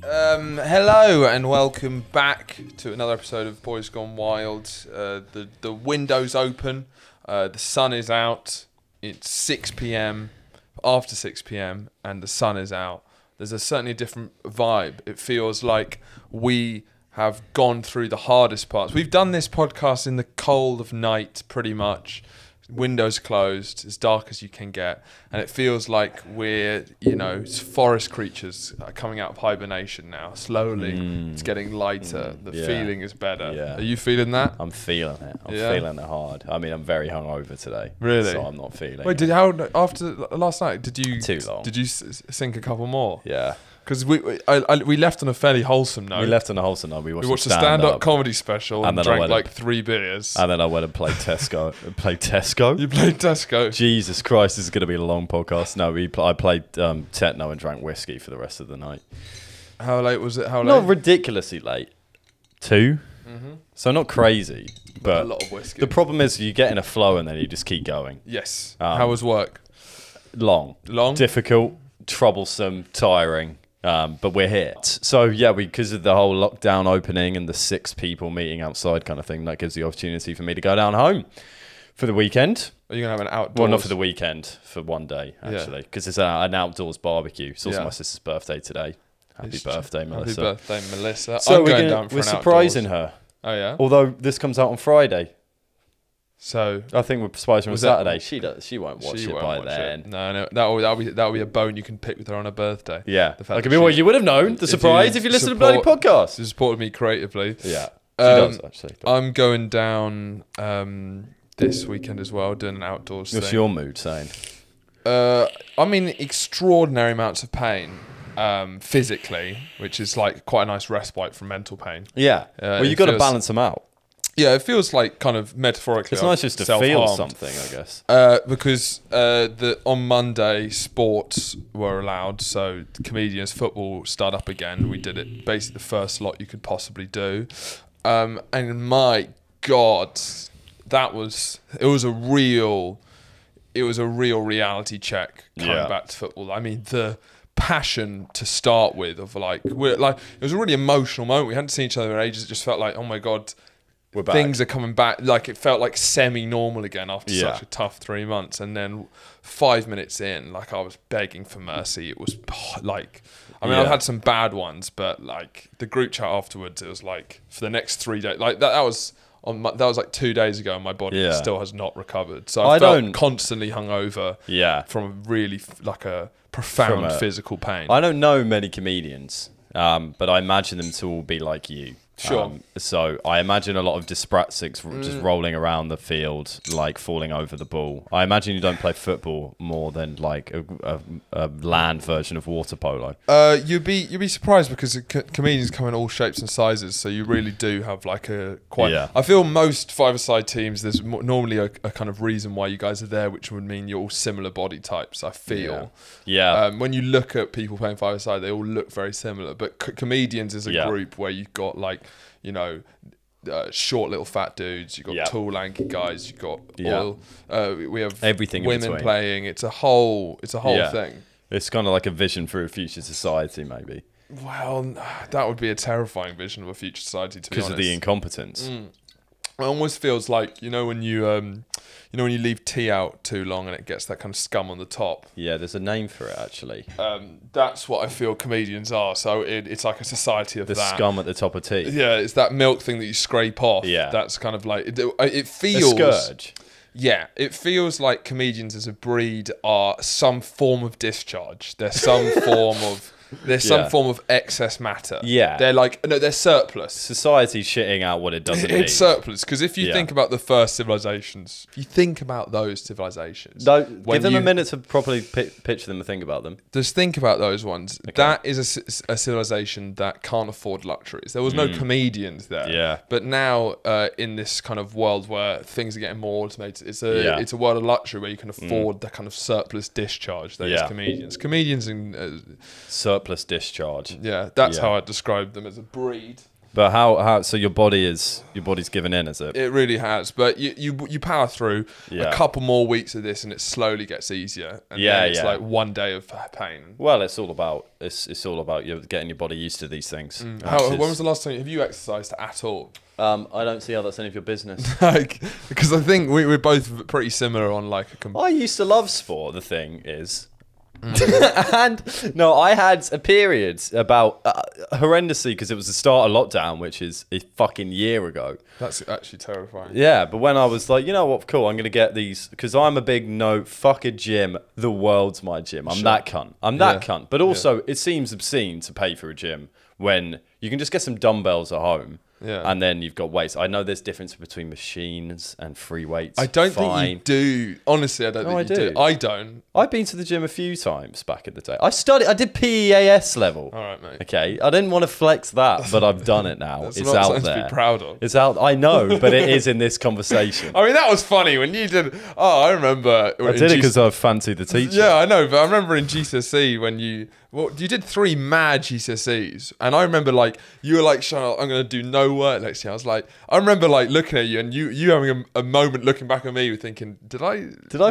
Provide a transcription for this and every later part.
Hello and welcome back to another episode of Boys Gone Wild. The window's open, the sun is out, it's 6 p.m, after 6 p.m, and the sun is out. There's certainly a different vibe. It feels like we have gone through the hardest parts. We've done this podcast in the cold of night, pretty much. Windows closed, as dark as you can get, and it feels like we're, forest creatures coming out of hibernation now. Slowly, it's getting lighter. The feeling is better. Yeah. Are you feeling that? I'm feeling it. I'm feeling it hard. I mean, I'm very hungover today. Really? So I'm not feeling. Wait, it. after last night? Did you Too long? Did you sink a couple more? Yeah. Because we left on a fairly wholesome note. We left on a wholesome note. We watched a stand-up comedy special and drank like 3 beers. And then I went and played Tesco. Played Tesco? You played Tesco? Jesus Christ, this is going to be a long podcast. No, I played techno and drank whiskey for the rest of the night. How late was it? How late? Not ridiculously late. 2? Mm-hmm. So not crazy. But a lot of whiskey. The problem is you get in a flow and then you just keep going. Yes. How was work? Long. Difficult, troublesome, tiring. But we're here. So yeah, because of the whole lockdown opening and the 6 people meeting outside kind of thing, that gives the opportunity for me to go down home for the weekend. Are you going to have an outdoors? Well, not for the weekend, for one day, actually. Because it's an outdoors barbecue. It's also my sister's birthday today. Happy birthday, Melissa. Happy birthday, Melissa. So I'm going down for we're an surprising outdoors. her. Oh, yeah? Although this comes out on Friday. So I think we're surprising her on Saturday. She won't watch it by then. No, that'll be a bone you can pick with her on her birthday. Yeah, that could be what you would have known. The surprise if you listen to the bloody podcast. She supported me creatively. Yeah, she does actually. I'm going down this weekend as well, doing an outdoors thing. What's your mood saying? I'm in extraordinary amounts of pain. Physically, which is like quite a nice respite from mental pain. Yeah, well, you've got to balance them out. Yeah, it feels like kind of metaphorically. It's nice just to feel something, I guess. Because on Monday, sports were allowed, so comedians, football start up again. We did it basically the first lot you could possibly do, and my God, it was a real reality check coming back to football. I mean the passion to start with of it was a really emotional moment. We hadn't seen each other in ages. It just felt like, oh my God. Things are coming back. Like it felt like semi-normal again after such a tough 3 months. And then 5 minutes in, like I was begging for mercy. It was like, I mean, I've had some bad ones, but like the group chat afterwards, it was like for the next 3 days. Like that was like 2 days ago, and my body still has not recovered. So I felt constantly hungover. Yeah, from a really like a profound physical pain. I don't know many comedians, but I imagine them to all be like you. Sure. So I imagine a lot of dyspraxics just rolling around the field, like falling over the ball. I imagine you don't play football more than like a land version of water polo. You'd be surprised because comedians come in all shapes and sizes, so you really do have like a quite. Yeah. I feel most five-a-side teams, there's normally a kind of reason why you guys are there, which would mean you're all similar body types. I feel. Yeah. When you look at people playing five-a-side, they all look very similar, but comedians is a group where you've got like. Short little fat dudes. You've got tall lanky guys. You've got oil. We have everything. Women playing. It's a whole thing. It's kind of like a vision for a future society, maybe. Well, that would be a terrifying vision of a future society. To be honest, because of the incompetence. It almost feels like when you leave tea out too long and it gets that kind of scum on the top. Yeah, there's a name for it actually. That's what I feel comedians are. So it's like a society of the scum at the top of tea. Yeah, it's that milk thing that you scrape off. Yeah, that's kind of like it feels a scourge. Yeah, it feels like comedians as a breed are some form of discharge. They're some form of. There's some form of excess matter. Yeah. They're like, no, they're surplus. Society's shitting out what it doesn't need. It's surplus. Because if you think about the first civilizations, if you think about those civilizations. Give them a minute to properly picture them and think about them. Just think about those ones. Okay. That is a civilization that can't afford luxuries. There was no comedians there. Yeah. But now, in this kind of world where things are getting more automated, it's a world of luxury where you can afford the kind of surplus discharge that is comedians. Comedians and... surplus discharge. Yeah, that's how I describe them as a breed. But how? So your body's given in, is it? It really has. But you power through Yeah. a couple more weeks of this, and it slowly gets easier. And then it's like one day of pain. Well, it's all about you getting your body used to these things. When was the last time have you exercised at all? I don't see how that's any of your business. Because I think we're both pretty similar on like I used to love sport. The thing is. And no, I had a period about horrendously because it was the start of lockdown, which is a fucking year ago. That's actually terrifying. Yeah, but when I was like, you know what, cool, I'm gonna get these because I'm a big fuck a gym. The world's my gym. I'm that cunt. I'm that cunt. But also, it seems obscene to pay for a gym when you can just get some dumbbells at home. Yeah. And then you've got weights. I know there's difference between machines and free weights. I don't think you do. Honestly, I don't think you do. I don't. I've been to the gym a few times back in the day. I did PEAS level. All right, mate. Okay. I didn't want to flex that, but I've done it now. That's it's not out something there. to be proud of. It's out. I know, but it is in this conversation. I mean, that was funny when you did. Oh, I remember. I did it because I fancied the teacher. Yeah, I know, but I remember in GCSE when you did 3 mad GCSEs, and I remember like you were like, Charlotte, I'm gonna do no work next year. I remember like looking at you and you having a moment looking back at me thinking, did I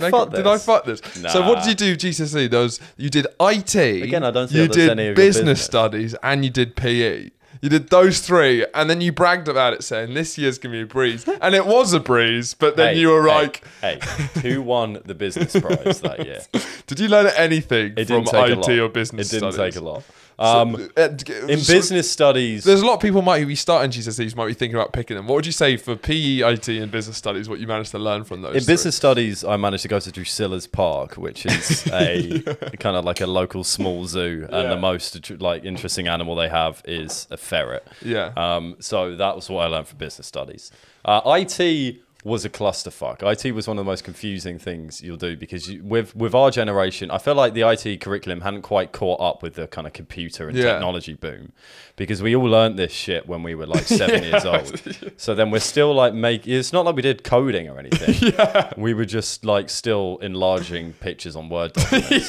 fuck this? Nah. So what did you do GCSE? You did IT. Again, I don't see you how that's any did of your business studies and you did PE. You did those 3, and then you bragged about it, saying this year's gonna be a breeze, and it was a breeze. But then you were like, "Hey, who won the business prize that year?" Did you learn anything from IT or business studies? It didn't take a lot. In business studies, there's a lot of people might be starting GCSEs might be thinking about picking them. What would you say for PE, IT, and business studies? What you managed to learn from those? In business studies, I managed to go to Drusilla's Park, which is a kind of like a local small zoo, and the most like interesting animal they have is a ferret. Yeah. So that was what I learned from business studies. IT was a clusterfuck. IT was one of the most confusing things you'll do because with our generation, I feel like the IT curriculum hadn't quite caught up with the kind of computer and technology boom, because we all learned this shit when we were like 7 years old. So then we're still like it's not like we did coding or anything. We were just like still enlarging pictures on Word documents.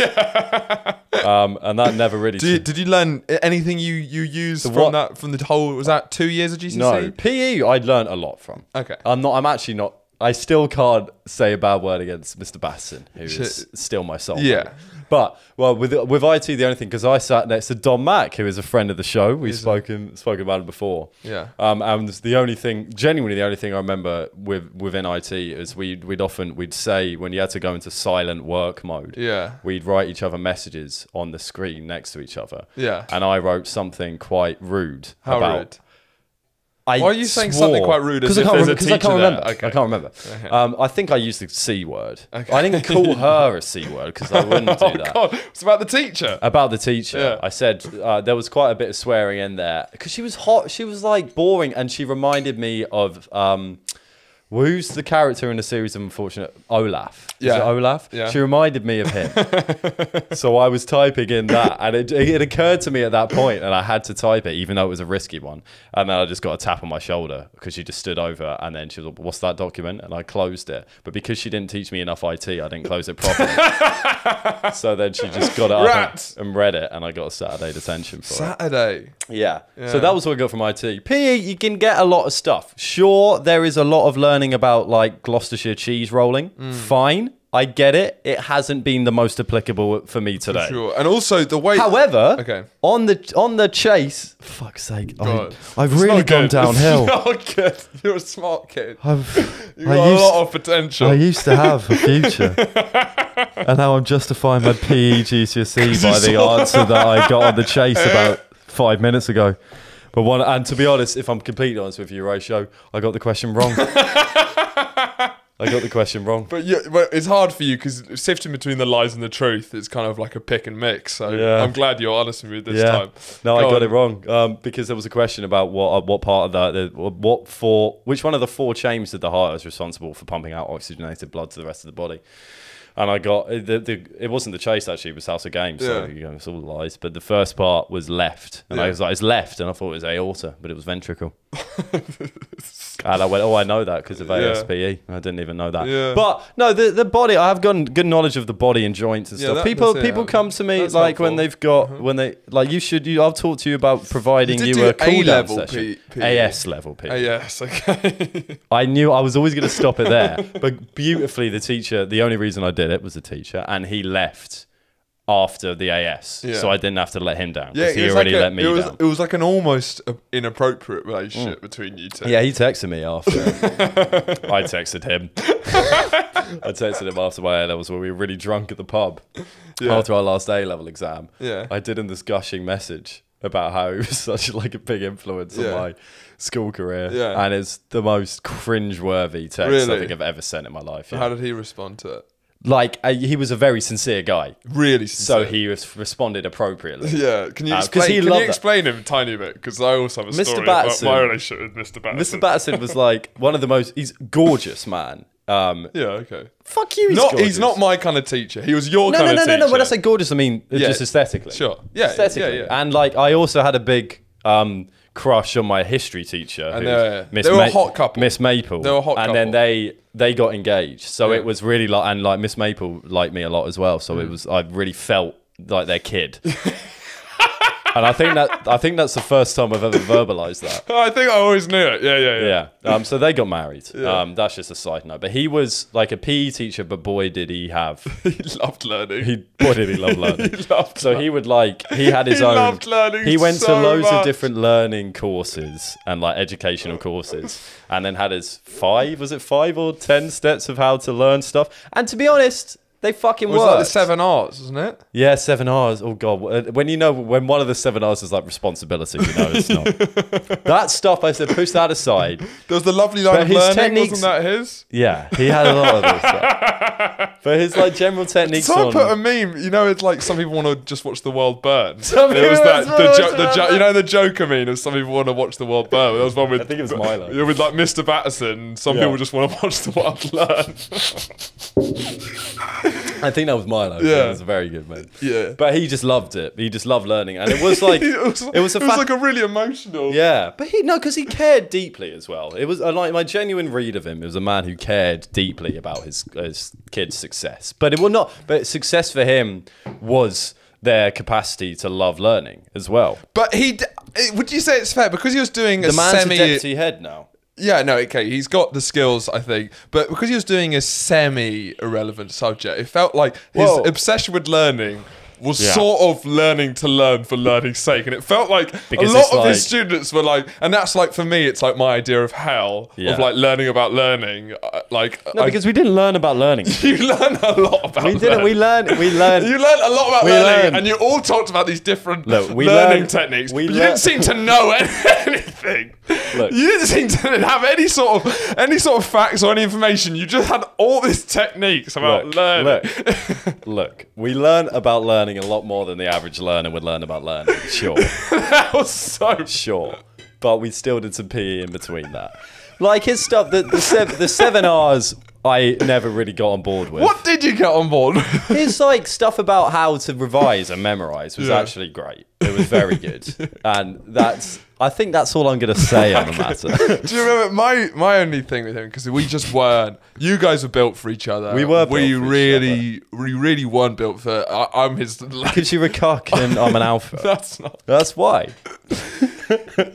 And that never really. Did you learn anything you used from the whole? Was that 2 years of GCSE? No, PE I'd learned a lot from. Okay. I'm actually not. I still can't say a bad word against Mr. Basson, who is still my soul. Yeah. But with IT, the only thing, because I sat next to Don Mack, who is a friend of the show. We've spoken about it before. Yeah. And genuinely the only thing I remember within IT is we'd say when you had to go into silent work mode. Yeah. We'd write each other messages on the screen next to each other. Yeah. And I wrote something quite rude. How about, rude? Why are you saying something quite rude as if there's a teacher I can't remember. Okay. I can't remember. I think I used the C word. Okay. I didn't call her a C word because I wouldn't do that. God. It's about the teacher. About the teacher. Yeah. I said there was quite a bit of swearing in there because she was hot. She was like boring, and she reminded me of who's the character in the series of Unfortunate? Olaf. Is it Olaf? Yeah. She reminded me of him. So I was typing in that, and it occurred to me at that point, and I had to type it, even though it was a risky one. And then I just got a tap on my shoulder because she just stood over, and then she was like, "What's that document?" And I closed it. But because she didn't teach me enough IT, I didn't close it properly. So then she just got it up and read it, and I got a Saturday detention for it. Yeah. So that was what I got from IT. PE, you can get a lot of stuff. Sure, there is a lot of learning about like Gloucestershire cheese rolling. Fine. I get it. It hasn't been the most applicable for me today. For sure. And also the way. However, on the chase, fuck's sake, I've really gone downhill. It's not good. You're a smart kid. You've got a lot of potential. I used to have a future. And now I'm justifying my PE GCSE by the answer that I got on the chase about 5 minutes ago. And to be honest, if I'm completely honest with you, Horatio, I got the question wrong. I got the question wrong. But it's hard for you because sifting between the lies and the truth is kind of like a pick and mix. So I'm glad you're honest with me this time. No, I got it wrong because there was a question about what part of which one of the 4 chambers of the heart is responsible for pumping out oxygenated blood to the rest of the body. And I got it wasn't the chase actually; it was House of Games. So it's all lies. But the first part was left, and I was like, "It's left," and I thought it was aorta, but it was ventricle. And I went, oh, I know that because of ASPE. I didn't even know that. Yeah. But no, the body, I have got good knowledge of the body and joints and stuff. People come to me like when they've got, when they, like I'll talk to you about providing you a cool down session. AS level P. AS, okay. I knew I was always going to stop it there. But beautifully, the teacher, the only reason I did it was the teacher, and he left after the AS, so I didn't have to let him down. Yeah, he already let me down. It was like an almost inappropriate relationship between you two. Yeah, he texted me after. I texted him. I texted him after my A-levels where we were really drunk at the pub after our last A-level exam. Yeah, I did him this gushing message about how he was such like a big influence on my school career. Yeah, and it's the most cringe-worthy text I think I've ever sent in my life. How did he respond to it? Like, he was a very sincere guy. Really sincere. So he responded appropriately. Yeah. Can you explain him a tiny bit? Because I also have a story about my relationship with Mr. Batterson. Mr. Batterson was like one of the most... He's gorgeous, man. Yeah, okay. Fuck you, he's not my kind of teacher. He was your kind of teacher. No. When I say gorgeous, I mean just aesthetically. Sure. Yeah. Aesthetically. Yeah. And like, I also had a big... crush on my history teacher, and they were a hot couple. Miss Maple. They were a hot couple. And then they got engaged. So it was really like, and like Miss Maple liked me a lot as well. So it was, I really felt like their kid. And I think that's the first time I've ever verbalized that. I think I always knew it. Yeah. So they got married. That's just a side note. But he was like a PE teacher, but boy did he have. He loved learning. Boy did he love learning. He would like, he had his he own. He loved learning. He went so to loads much. of different learning courses and like educational courses, and then had his 5 or 10 steps of how to learn stuff. And to be honest, they fucking worked. It was like the 7 R's, wasn't it? Yeah, 7 R's. Oh god, when one of the 7 R's is like responsibility, it's not. That stuff, I said, push that aside. There was the lovely line of learning, wasn't that his? Yeah, he had a lot of this stuff. But his like general techniques. Someone put a meme. It's like some people want to just watch the world burn. It was that the Joker meme of some people want to watch the world burn. There was one with, I think it was Milo. With like Mr. Batterson. Some people just want to watch the world learn. I think that was Milo. Yeah, it was very good, man. Yeah, but he just loved it. He just loved learning, and it was like it was like a really emotional. Yeah, but because he cared deeply as well. It was like my genuine read of him. It was a man who cared deeply about his kids' success. But it will not. But success for him was their capacity to love learning as well. But would you say it's fair because he was doing the man's a deputy head now? Yeah, no, okay, he's got the skills, I think, but because he was doing a semi-irrelevant subject, it felt like his obsession with learning was sort of learning to learn for learning's sake, and it felt like because a lot of his students were like, and that's like for me, it's like my idea of hell of like learning about learning. Because we didn't learn about learning. You learned a lot about. We didn't. We learned. You learned a lot about learning, and you all talked about these different learning techniques. But you didn't seem to know anything. You didn't seem to have any sort of facts or any information. You just had all these techniques about learning. Look, we learn about learning a lot more than the average learner would learn about learning. Sure. That was so sure. But we still did some PE in between that. Like his stuff, the 7 R's I never really got on board with. What did you get on board with? His like stuff about how to revise and memorize was actually great. It was very good. And I think that's all I'm going to say on the matter. Do you remember my only thing with him? Because we just weren't. You guys were built for each other. We were. We really weren't built for. I'm his. Because you're a cock and I'm an alpha. That's not. That's why.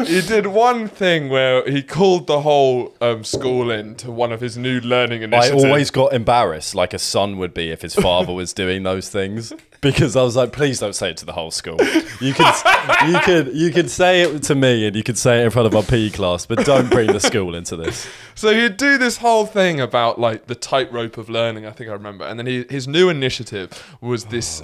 He did one thing where he called the whole school in to one of his new learning initiatives. I always got embarrassed, like a son would be if his father was doing those things. Because I was like, please don't say it to the whole school. You could say it to me and you could say it in front of our PE class, but don't bring the school into this. So he'd do this whole thing about like the tightrope of learning, I think I remember. And then his new initiative was this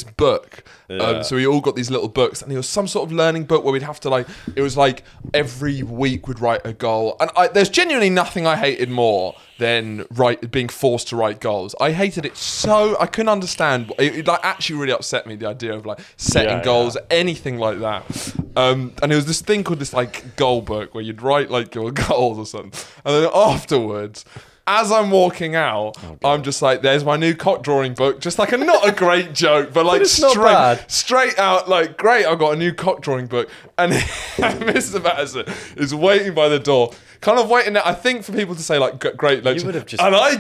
book. So we all got these little books, and it was some sort of learning book where we'd have to it was like every week we'd write a goal. And there's genuinely nothing I hated more than being forced to write goals. I hated it so, I couldn't understand. It actually really upset me, the idea of setting goals, anything like that. And it was this thing called this goal book where you'd write your goals or something. And then afterwards, as I'm walking out, I'm just like, there's my new cock drawing book. Just like not a great joke, but like straight out, like, great, I've got a new cock drawing book. And Mr. Patterson is waiting by the door, kind of waiting there, I think, for people to say, like, great, like, you would have just... and I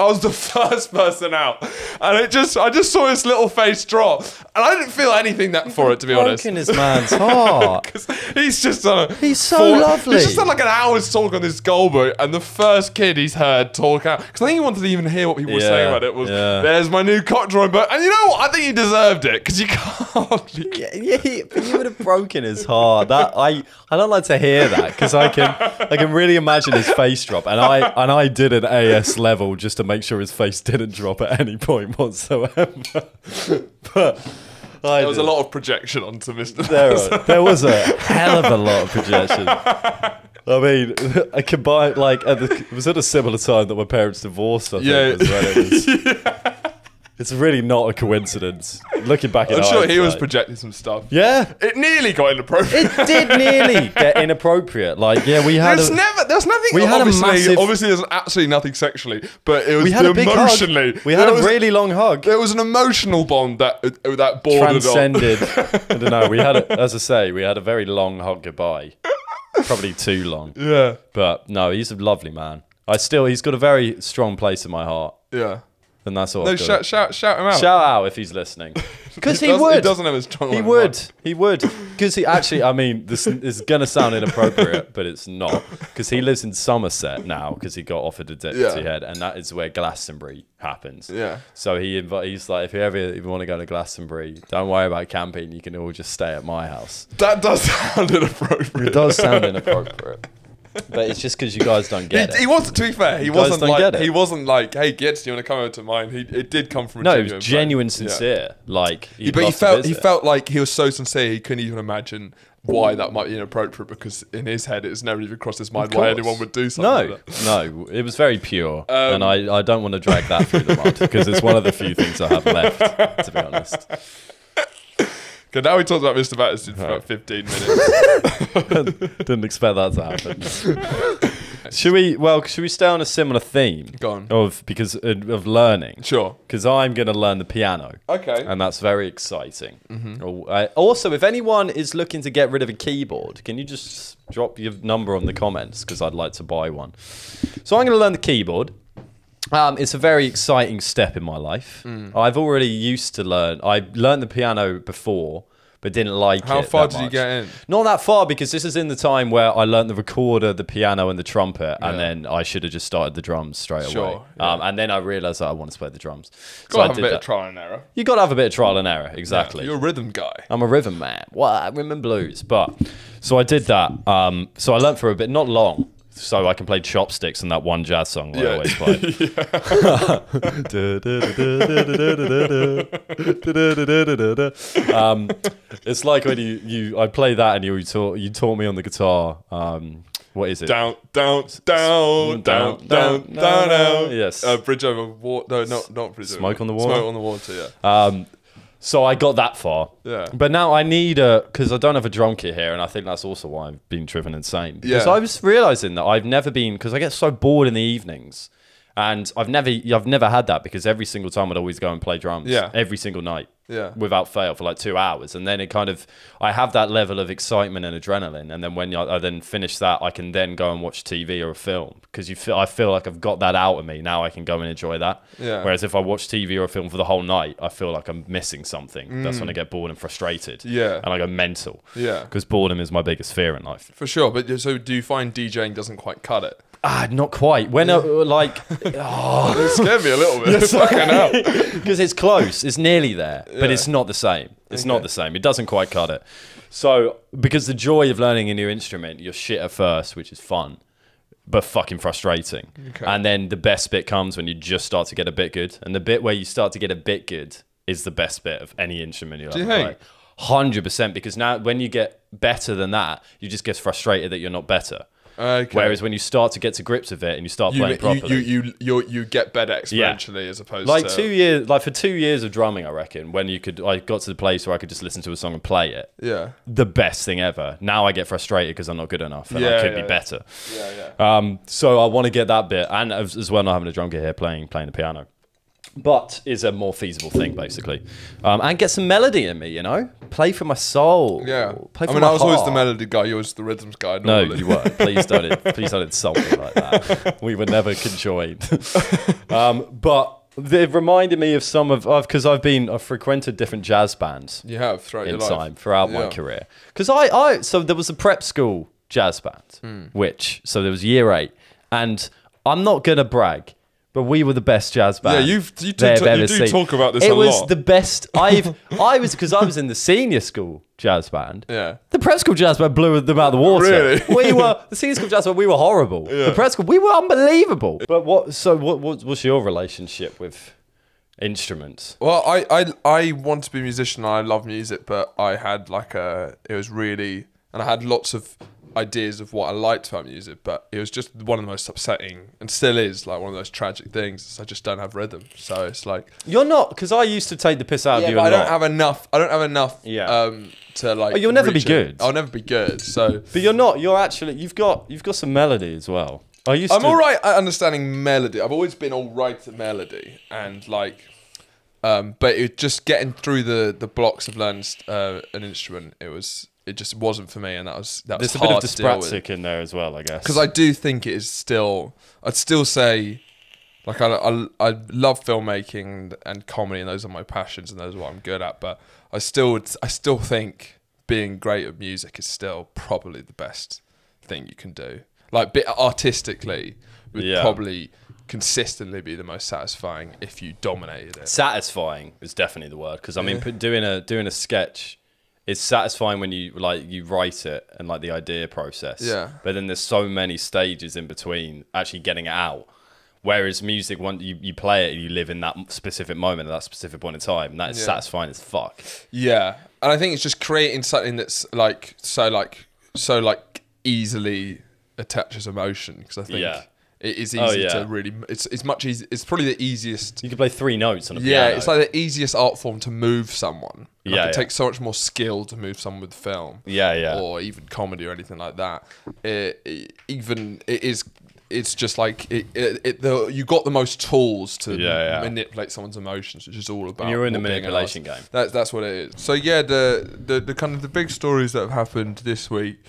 was the first person out, and I just saw his little face drop, and I didn't feel anything for it, to be honest. Broken his man's heart. Because he's just done He's so lovely. He's just done like an hour's talk on this goal book, and the first kid he's heard talk out, because I think he wanted to even hear what people were saying about it, was, there's my new cock drawing book, and you know what? I think he deserved it, because you can't... But you would have broken his heart. I don't like to hear that, because I can really imagine his face drop, and I did an AS level just to make sure his face didn't drop at any point whatsoever. But there was a lot of projection onto Mr. There was a hell of a lot of projection. I mean, I combined, like, it was at a similar time that my parents divorced, I think, as well. It was, it's really not a coincidence. Looking back at it, I'm sure he was projecting some stuff. Yeah. It nearly got inappropriate. It did nearly get inappropriate. Like, yeah, we had there's nothing, we had obviously there's absolutely nothing sexually, but it was emotionally. We had a really long hug. There was an emotional bond that bordered transcended. I don't know. We had, as I say, we had a very long hug goodbye. Probably too long. Yeah. But no, he's a lovely man. He's got a very strong place in my heart. Yeah. And that's all. No, shout him out. Shout out if he's listening. Because he would. He doesn't have a strong. He would. He would. Because he actually, I mean, this is gonna sound inappropriate, but it's not. Because he lives in Somerset now, because he got offered a deputy head, and that is where Glastonbury happens. Yeah. So he's like, if you ever even want to go to Glastonbury, don't worry about camping. You can all just stay at my house. That does sound inappropriate. It does sound inappropriate. But it's just because you guys don't get it. He wasn't, to be fair, he wasn't like, hey, Gitz, do you want to come over to mine? It did come from a genuine... No, it was genuine, sincere. Yeah. Like, he felt like he was so sincere, he couldn't even imagine why that might be inappropriate, because in his head, it's never even crossed his mind why anyone would do something like that. No, it was very pure. And I don't want to drag that through the mud, because it's one of the few things I have left, to be honest. Okay, now we talked about Mr. Patterson for about 15 minutes. Didn't expect that to happen. Should we stay on a similar theme? Go on. Because of learning. Sure. Because I'm going to learn the piano. Okay. And that's very exciting. Also, if anyone is looking to get rid of a keyboard, can you just drop your number on the comments? Because I'd like to buy one. So I'm going to learn the keyboard. It's a very exciting step in my life. I've already used to learn. I learned the piano before, but didn't like it. How far did you get in? Not that far, because this is in the time where I learned the recorder, the piano, and the trumpet, and then I should have just started the drums straight away. Yeah. And then I realised that I wanted to play the drums. Got to have a bit of trial and error. You got to have a bit of trial and error, exactly. Yeah, you're a rhythm guy. I'm a rhythm man. What? Rhythm and blues. So I did that. So I learned for a bit, not long. So I can play chopsticks in that one jazz song that I always play. It's like when I play that and you taught me on the guitar. What is it? Down. Yes. Bridge over water. No, not bridge over. Smoke on the water. Smoke on the water. Yeah. So I got that far. Yeah. But now I need because I don't have a drum kit here, and I think that's also why I've been driven insane. Because I was realizing that I've never been, because I get so bored in the evenings, and I've never had that, because every single time I'd always go and play drums. Yeah. Every single night. Yeah. Without fail for like 2 hours. And then I have that level of excitement and adrenaline. And then when I then finish that, I can then go and watch TV or a film, because I feel like I've got that out of me. Now I can go and enjoy that. Yeah. Whereas if I watch TV or a film for the whole night, I feel like I'm missing something. That's when I get bored and frustrated. Yeah. And I go mental. Yeah. Because boredom is my biggest fear in life. For sure. But so do you find DJing doesn't quite cut it? Not quite. When it scared me a little bit. Fucking hell. Because it's close. It's nearly there. But it's not the same. It's not the same. It doesn't quite cut it. So, because the joy of learning a new instrument, you're shit at first, which is fun, but fucking frustrating. Okay. And then the best bit comes when you just start to get a bit good. And the bit where you start to get a bit good is the best bit of any instrument you'll ever play. 100%. Because now when you get better than that, you just get frustrated that you're not better. Okay. Whereas when you start to get to grips with it and you start playing properly, you get better exponentially as opposed like to 2 years. Like for 2 years of drumming, I reckon when I got to the place where I could just listen to a song and play it. Yeah. The best thing ever. Now I get frustrated because I'm not good enough and I could be better. Yeah. So I want to get that bit, and as well not having a drum kit here, playing the piano. But is a more feasible thing, basically. And get some melody in me, you know? Play for my soul. Yeah. Play for I mean, my I was always the heart. melody guy. You was the rhythms guy. No, Normally. you weren't. Please don't insult me like that. We were never conjoined. But it reminded me of some of because I've frequented different jazz bands. You have throughout your life. Throughout my career. Because so there was a prep school jazz band, so there was year 8, and I'm not gonna brag, but we were the best jazz band. Yeah, you do talk about this a lot. It was the best. I was in the senior school jazz band. Yeah. The prep school jazz band blew them out of the water. Really? We were the senior school jazz band. We were horrible. Yeah. The prep school, we were unbelievable. But what's your relationship with instruments? Well, I want to be a musician. And I love music, but I had I had lots of ideas of what I liked about music, but it was just one of the most upsetting, and still is, like one of those tragic things. Is I just don't have rhythm, so it's like you're not, because I used to take the piss out of you. But I don't have enough. Yeah. To like. Oh, you'll never be good. I'll never be good. So, but you're not. You're actually. You've got some melody as well. I'm all right at understanding melody. I've always been all right at melody, and like. But it just getting through the blocks of learning an instrument. It just wasn't for me, and that was There's a hard bit of to deal with. dyspraxic in there as well, I guess. Because I do think it is still. I'd still say, like I love filmmaking and comedy, and those are my passions, and those are what I'm good at. But I still think being great at music is still probably the best thing you can do. Like artistically, would probably consistently be the most satisfying if you dominated it. Satisfying is definitely the word, because I mean, doing a sketch. It's satisfying when you write it and like the idea process. Yeah. But then there's so many stages in between actually getting it out. Whereas music, once you play it, you live in that specific moment at that specific point in time, and that is satisfying as fuck. Yeah, and I think it's just creating something that's so easily attaches emotion, because I think. It is easy to really. It's much easy. It's probably the easiest. You can play 3 notes on a piano. Yeah, it's like the easiest art form to move someone. It takes so much more skill to move someone with film. Or even comedy or anything like that. It's just like you got the most tools to manipulate someone's emotions, which is all about. And you're in the manipulation game. That's what it is. So yeah, the kind of the big stories that have happened this week.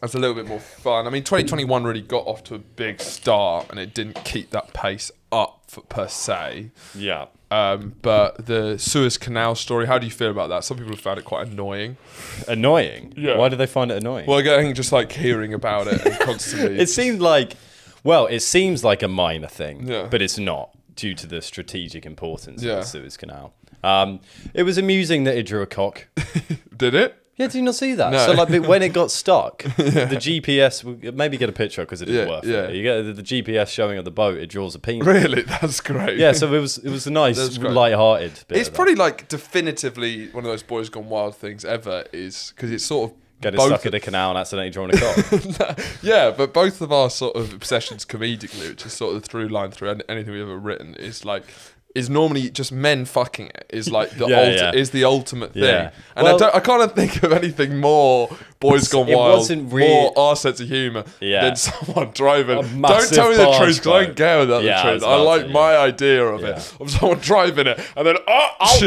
It's a little bit more fun. I mean, 2021 really got off to a big start, and it didn't keep that pace up per se. Yeah. But the Suez Canal story, how do you feel about that? Some people have found it quite annoying. Annoying? Yeah. Why do they find it annoying? Well, again, just like hearing about it and constantly. It seems like a minor thing, but it's not, due to the strategic importance of the Suez Canal. It was amusing that it drew a cock. Did it? Yeah, did you not see that? No. So like when it got stuck, the GPS, maybe get a picture because it is worth it. You get the GPS showing of the boat, it draws a penis. Really? That's great. Yeah, so it was a nice, light-hearted bit. It's probably like definitively one of those Boys Gone Wild things ever, is because it's sort of getting stuck in a canal and accidentally drawing a cock. Yeah, but both of our sort of obsessions comedically, which is sort of the through line through anything we've ever written, is normally just men fucking it. Is like is the ultimate thing. Yeah. And I can't think of anything more Boys Gone Wild, more our sense of humour than someone driving. Don't tell me the truth, because I don't care about the truth. I like my idea of it, of someone driving it, and then I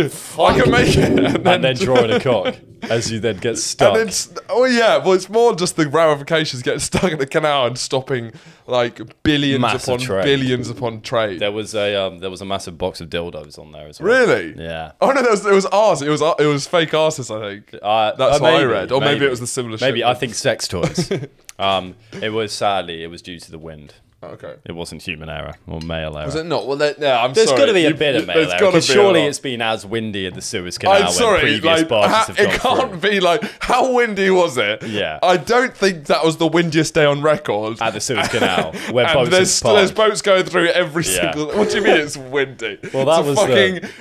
can make it, and then drawing a cock as you then get stuck. And it's more just the ramifications getting stuck in the canal and stopping like billions upon trade. There was a massive box of dildos on there as well. Really? Yeah. Oh no, it was ours. It was fake arses, I think. That's what I read. Or maybe it was the similar shit. Maybe I think sex toys. It was due to the wind. Okay. It wasn't human error or male error. Was it not? Well, I'm sorry. There's got to be a bit of male error, because surely it's been as windy at the Suez Canal when previous barges have gone it can't be like, how windy was it? Yeah. I don't think that was the windiest day on record. At the Suez Canal, where and there's boats going through every single... What do you mean it's windy? Well, that was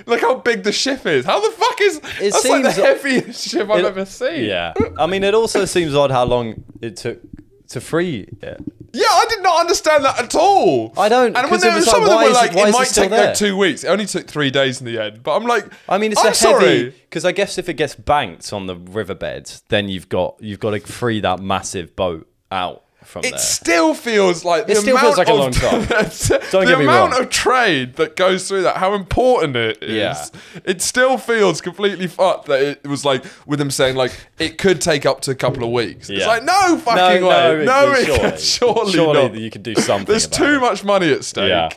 look how big the ship is. How the fuck is... That's like the heaviest ship I've ever seen. Yeah. I mean, it also seems odd how long it took to free it. Yeah, I did not understand that at all. I don't. And when Because it was some of them why were is like, it it might still take there? like 2 weeks. It only took 3 days in the end. But I'm like, I mean, it's I'm a heavy. sorry. Because I guess if it gets banked on the riverbed, then you've got to free that massive boat out from It there. still feels like It still feels like a long time. Don't get me amount wrong. of trade that goes through that, how important it is. Yeah. It still feels completely fucked that it was like with them saying like it could take up to a couple of weeks. It's Yeah. like no fucking way. No, surely not. you could do something. There's about too it. much money at stake. Yeah.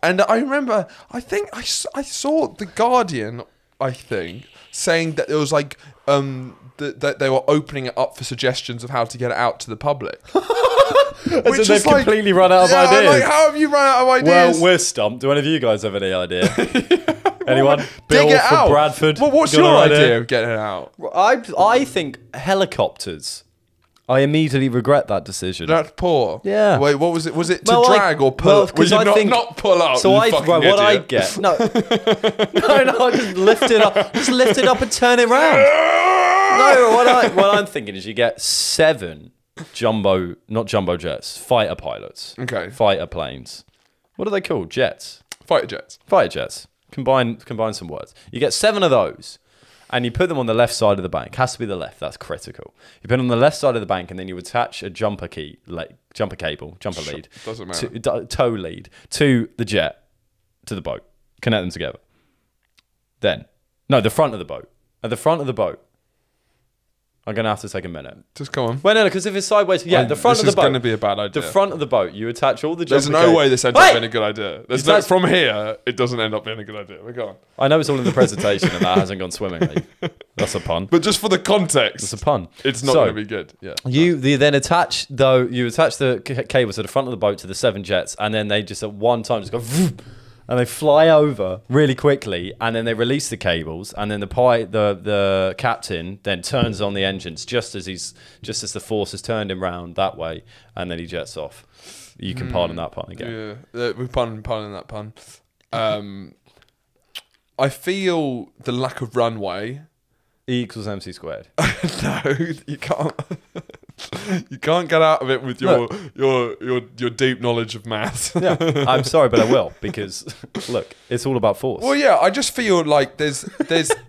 And I remember, I think I saw The Guardian, I think, saying that it was like that they were opening it up for suggestions of how to get it out to the public. Which they've completely run out of ideas. I'm like, how have you run out of ideas? Well, we're stumped. Do any of you guys have any idea? Anyone? Dig Bill it from out. Bradford? Well, what's got your an idea of getting it out? I think helicopters. I immediately regret that decision. That's poor. Yeah. Wait, what was it? Was it to Well, drag or pull? well, Well, 'cause I think- not pull out. So you I, fucking right, what I idiot. get, no, I just lift it up and turn it round. No, what I'm thinking is you get 7 not jumbo jets, fighter pilots, Okay. fighter planes. What are they called? Jets, Fighter jets. fighter jets. Combine some words. You get 7 of those, and you put them on the left side of the bank. Has to be the left. That's critical. You put them on the left side of the bank, and then you attach a jumper cable, lead, Doesn't matter. tow lead to the jet, to the boat. Connect them together. Then, no, the front of the boat. At the front of the boat, I'm going to have to take a minute. Just come on. Well, no, because if it's sideways, yeah, the front of the boat. This is going to be a bad idea. The front of the boat, you attach all the jumper There's no cable. way this ends up being a good idea. There's no, That's- from here, it doesn't end up being a good idea. We're going. I know it's all in the presentation and that hasn't gone swimmingly. That's a pun. But just for the context, It's a pun. it's not So, going to be good. Yeah. You then attach the cables to the front of the boat to the 7 jets, and then they just at one time just go, vroom, and they fly over really quickly, and then they release the cables, and then the captain then turns on the engines just as the force has turned him round that way, and then he jets off. You can pardon that pun again. Yeah, we're pardoning that pun. I feel the lack of runway. E equals MC squared. No, you can't. You can't get out of it with your deep knowledge of maths. Yeah, I'm sorry, but I will, because look, it's all about force. Well, yeah, I just feel like there's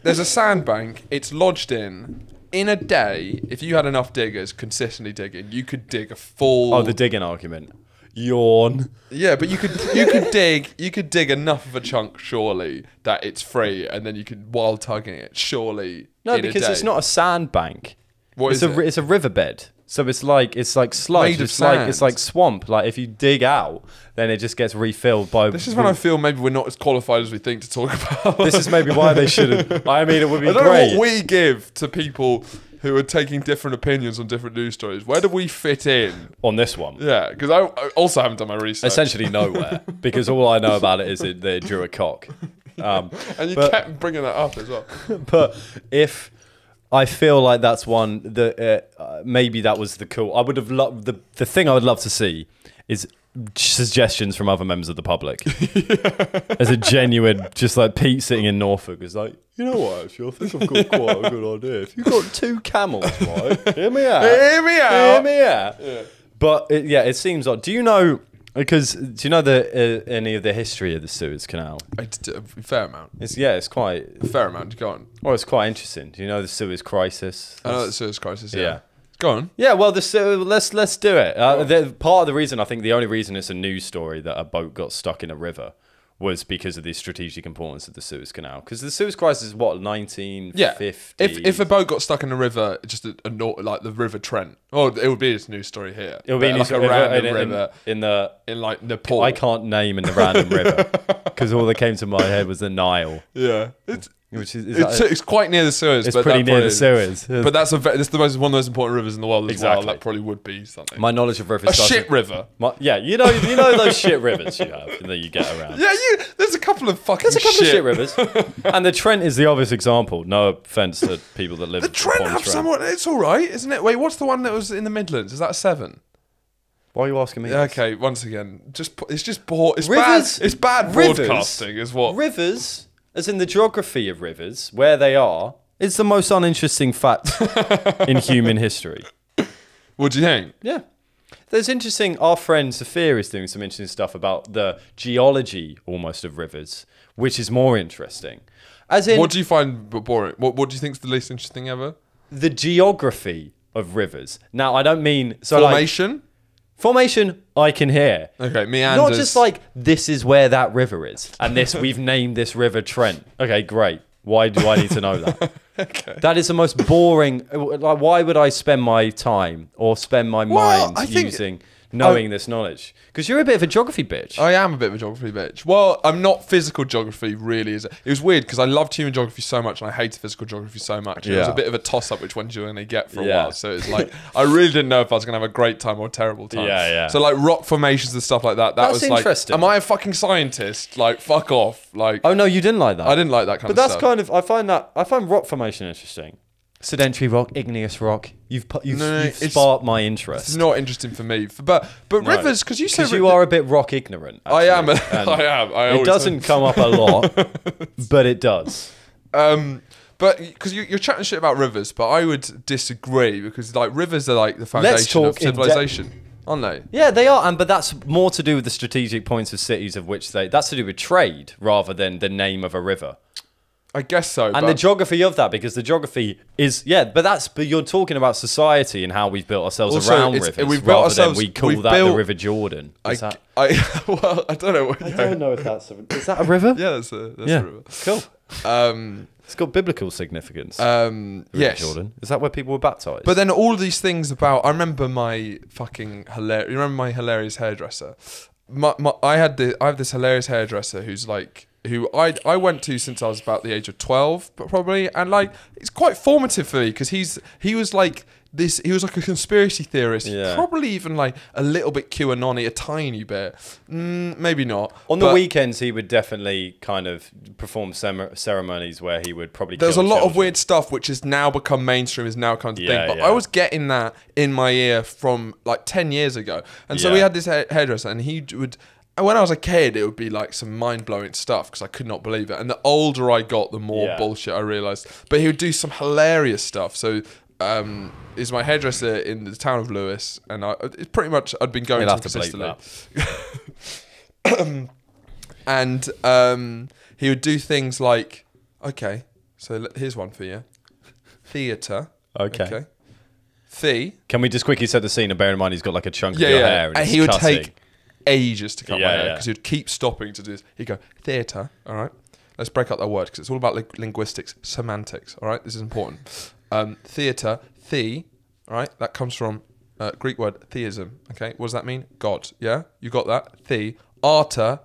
a sandbank. It's lodged in a day. If you had enough diggers consistently digging, you could dig a full. Oh, the digging argument. Yawn. Yeah, but you could dig enough of a chunk surely that it's free, and then you could while tugging it surely. No, in because a day. it's not a sandbank. What is it? It's a riverbed. So it's like sludge. Made of It's like swamp. Like if you dig out, then it just gets refilled by. This is when I feel maybe we're not as qualified as we think to talk about. This is maybe why they shouldn't. I mean, it would be I don't great. know what we give to people who are taking different opinions on different news stories. Where do we fit in? On this one. Yeah, because I also haven't done my research. Essentially nowhere, because all I know about it is that they drew a cock. And you kept bringing that up as well. But if I feel like that's one that maybe that was the cool. I would have loved the thing I would love to see is suggestions from other members of the public as a genuine, just like Pete sitting in Norfolk is like, you know what, actually, I think I've got quite a good idea. If you've got 2 camels, right, hear me out. Hear me out. Hear me out. Yeah. But it seems like. Do you know any of the history of the Suez Canal? A fair amount. It's quite. A fair amount. Go on. Well, it's quite interesting. Do you know the Suez Crisis? I know the Suez Crisis. Yeah. Yeah. Go on. Yeah, well, let's do it. Part of the reason, I think the only reason it's a news story that a boat got stuck in a river was because of the strategic importance of the Suez Canal. Because the Suez Crisis is what, 1950? Yeah. If a boat got stuck in a river, just like the River Trent, it would be a news story here. It would be like a random river in like Nepal. I can't name in the random river because all that came to my head was the Nile. Yeah. It's quite near the Suez. It's but pretty that near probably the Suez. But that's one of the most important rivers in the world as well. Exactly. That probably would be something. My knowledge of rivers. A shit river. Yeah, you know those shit rivers you have that you get around. Yeah, there's a couple of fucking There's a couple of shit rivers, and the Trent is the obvious example. No offense to people that live. The Trent upon have somewhat. It's all right, isn't it? Wait, what's the one that was in the Midlands? Is that a 7? Why are you asking me? Okay, once again, it's just poor. It's Rivers- bad. It's bad broadcasting, is what. Rivers, as in the geography of rivers, where they are, is the most uninteresting fact in human history. What do you think? Yeah. There's interesting. Our friend Sophia is doing some interesting stuff about the geology almost of rivers, which is more interesting. As in, what do you find boring? What do you think is the least interesting ever? The geography of rivers. Now, I don't mean formation. Formation, I can hear. Okay, meanders. Not just like this is where that river is, and we've named this river Trent. Okay, great. Why do I need to know that? Okay. That is the most boring. Like, why would I spend my time or spend my mind knowing this knowledge? Because you're a bit of a geography bitch. I am a bit of a geography bitch. Well, I'm not physical geography, really. It was weird because I loved human geography so much and I hated physical geography so much. It was a bit of a toss-up which one you're going to get for a while. So it's like, I really didn't know if I was going to have a great time or a terrible time. Yeah. So like rock formations and stuff like that, was like, interesting. am I a fucking scientist? Like, fuck off. Like, oh no, you didn't like that. I didn't like that kind of stuff. But that's kind of, I find rock formation interesting. Sedentary rock, igneous rock. You've sparked my interest. It's not interesting for me. But rivers, because you are a bit rock ignorant. Actually, I am. I am. It doesn't come up a lot, but it does. But because you're chatting shit about rivers, but I would disagree because like rivers are like the foundation of civilization, aren't they? Yeah, they are, but that's more to do with the strategic points of cities of which that's to do with trade rather than the name of a river. I guess so. And the geography of that, because the geography is, but you're talking about society and how we've built ourselves around rivers rather than we call that the River Jordan. Well, I don't know. I don't know if is that a river? Yeah, that's a river. Cool. It's got biblical significance. Yes. Jordan. Is that where people were baptized? But then all of these things about, I remember my fucking hilarious, you remember my hilarious hairdresser? I have this hilarious hairdresser who I went to since I was about the age of 12, but probably, and like it's quite formative for me because he was like a conspiracy theorist, probably even like a little bit QAnon-y, a tiny bit, maybe not. On the weekends, he would definitely kind of perform ceremonies where he would probably. There's a lot of weird stuff which has now become mainstream, is now kind of thing. But I was getting that in my ear from like 10 years ago, and so we had this hairdresser, and he would. And when I was a kid, it would be like some mind-blowing stuff because I could not believe it. And the older I got, the more bullshit I realised. But he would do some hilarious stuff. So is my hairdresser in the town of Lewis, and it's pretty much I'd been going to consistently. And he would do things like, okay, so here's one for you. Theatre. Okay. Can we just quickly set the scene and bear in mind he's got like a chunk of your hair and he would cutting. take ages to cut my hair because he'd keep stopping to do this. He'd go, theatre, all right? Let's break up that word because it's all about linguistics, semantics, all right? This is important. Theatre, all right? That comes from Greek word theism, okay? What does that mean? God, yeah? You got that? Arta,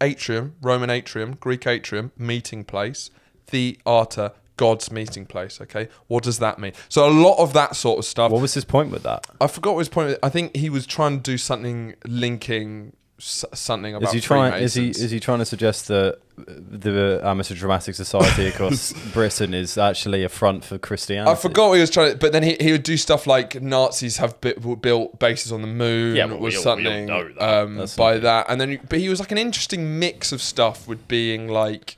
atrium, Roman atrium, Greek atrium, meeting place. Theatre, God's meeting place, okay? What does that mean? So a lot of that sort of stuff. What was his point with that? I forgot what his point was. I think he was trying to do something linking something about Freemasons. Is he trying to suggest that the Amateur Dramatic Society across Britain is actually a front for Christianity? I forgot what he was trying to... But then he would do stuff like Nazis have built bases on the moon something by that. And then, but he was like an interesting mix of stuff with being like...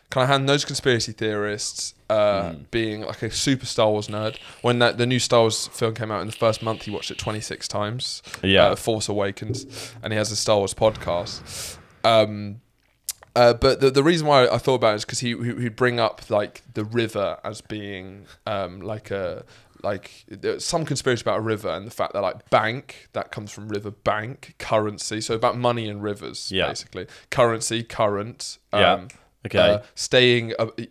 kind of hand those conspiracy theorists being like a super Star Wars nerd. When the new Star Wars film came out in the first month, he watched it 26 times. Force Awakens, and he has a Star Wars podcast. But the reason why I thought about it is because he'd bring up like the river as being some conspiracy about a river and the fact that like bank, that comes from river, bank, currency, so about money and rivers basically, currency, current. Okay.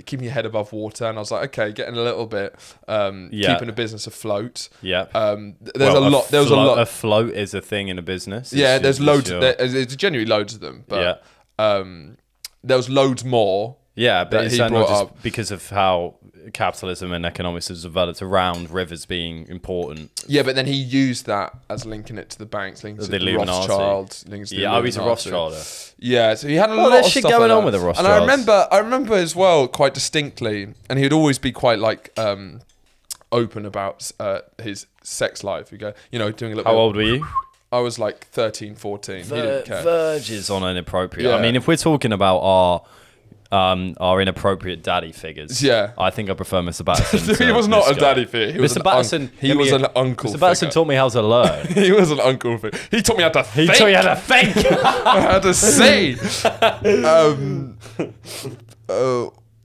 Keeping your head above water, and I was like, okay, getting a little bit, keeping a business afloat. Yeah. There's a lot. A float is a thing in a business. There's loads. There's genuinely loads of them, but there was loads more. Yeah, but it's not just because of how capitalism and economics has developed around rivers being important. Yeah, but then he used that as linking it to the banks, linking to the Rothschild. He's a Rothschilder. Yeah, so he had a lot of shit stuff going like on with the Rothschilds. And I remember as well quite distinctly, and he would always be quite like open about his sex life. You go, doing a little. How old were you? I was like 13, 14. He didn't care. Verges on inappropriate. Yeah. I mean, if we're talking about our are inappropriate daddy figures. Yeah. I think I prefer Mr. Batterson. He was not a daddy figure. Mr. Batterson. He was an uncle. Mr. Batterson taught me how to learn. He was an uncle figure. He taught me how to think. He taught you how to think. How to see.